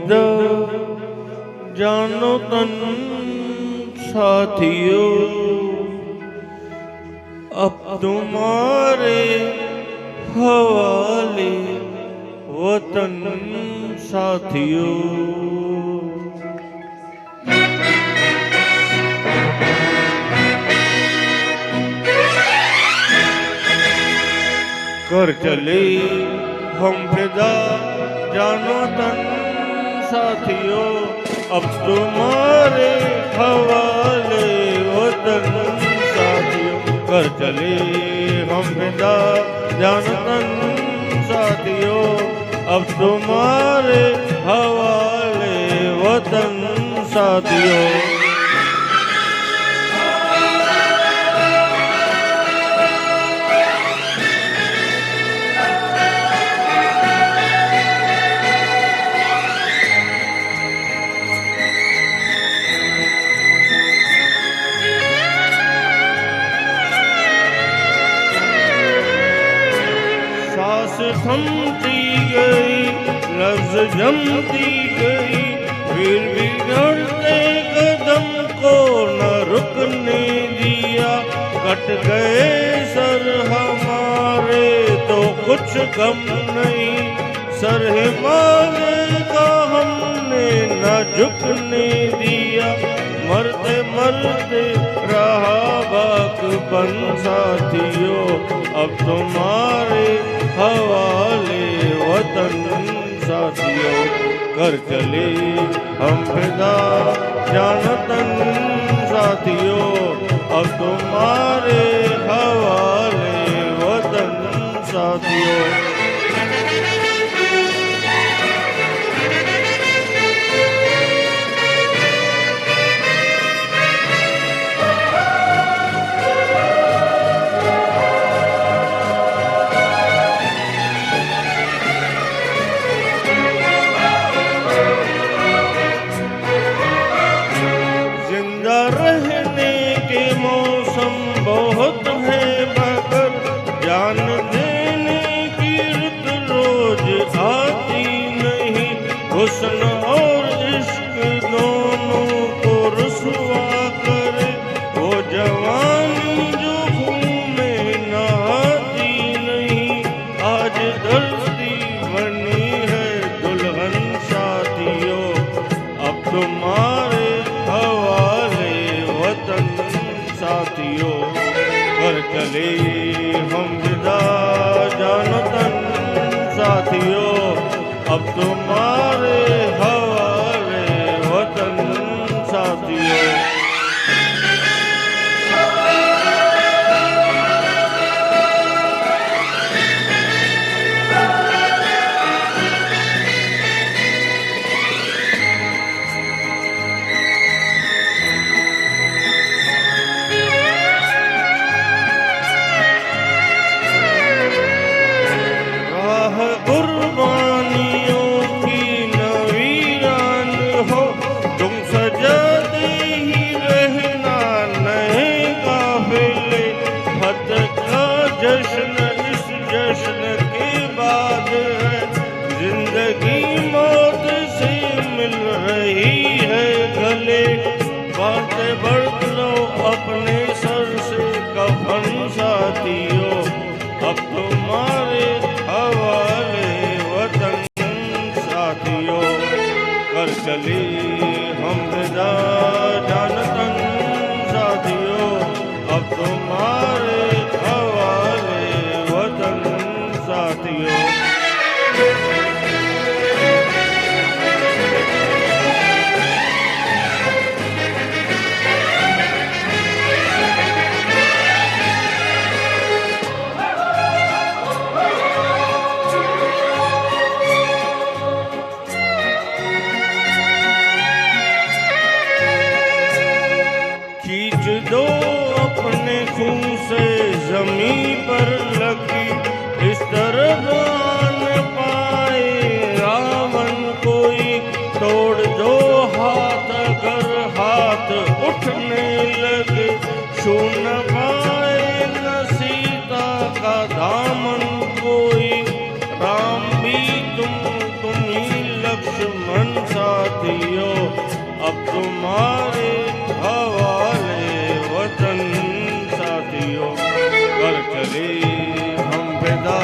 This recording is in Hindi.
फिदा जानो तन साथियों, अब तुम्हारे हवाले वतन साथियों। कर चले हम फिदा जानो तन साथियों, अब तुम्हारे हवाले वतन साथियों। कर चले हम फिदा जानो तन साथियों, अब तुम्हारे हवाले वतन साथियों। थमती गई, लफ्ज जमती गई, फिर भी बढ़ते कदम को न रुकने दिया। कट गए सर हमारे तो कुछ गम नहीं, सर हिमालय का हमने न झुकने दिया। मरते मरते रहा बाकपन साथियों, अब तुम्हारे हवाले वतन साथियों। कर चले हम फिदा जानो तन साथियों, अब तुम्हारे हवाले वतन साथियों। रहने के मौसम बहुत है, मगर जान देने की रुत रोज आती नहीं। हुस्न और इश्क दोनों को रुसवा करे, वो जवानी जो खून में नहाती नहीं। आज धरती बनी है दुल्हन साथियों, अब तुम्हारे साथियों। कर चले हम फिदा जानो तन साथियों, अब तुम्हारे हवाले वतन साथियों। कुर्बानियों की नवीरान हो, तुम सजाते ही रहना नए काफिले। फतह का जश्न इस जश्न के बाद है, जिंदगी मौत से मिल रही है गले। बातें बढ़ लो अपने सर से कफन साथियों, अब तुम्हारे हवाले वतन साथियों। कर चले हम फिदा जानो तन साथियों, अब तुम्हारे हवाले वतन साथियों। दो अपने खून से जमीन पर लगी, इस तरफ आन पाए रावण कोई। तोड़ दो हाथ अगर हाथ उठने लगे, छू न पाए न सीता का दामन कोई। राम भी तुम ही लक्ष्मण सा तुम्हारे हवाले वतन साथियों, कर चले हम फिदा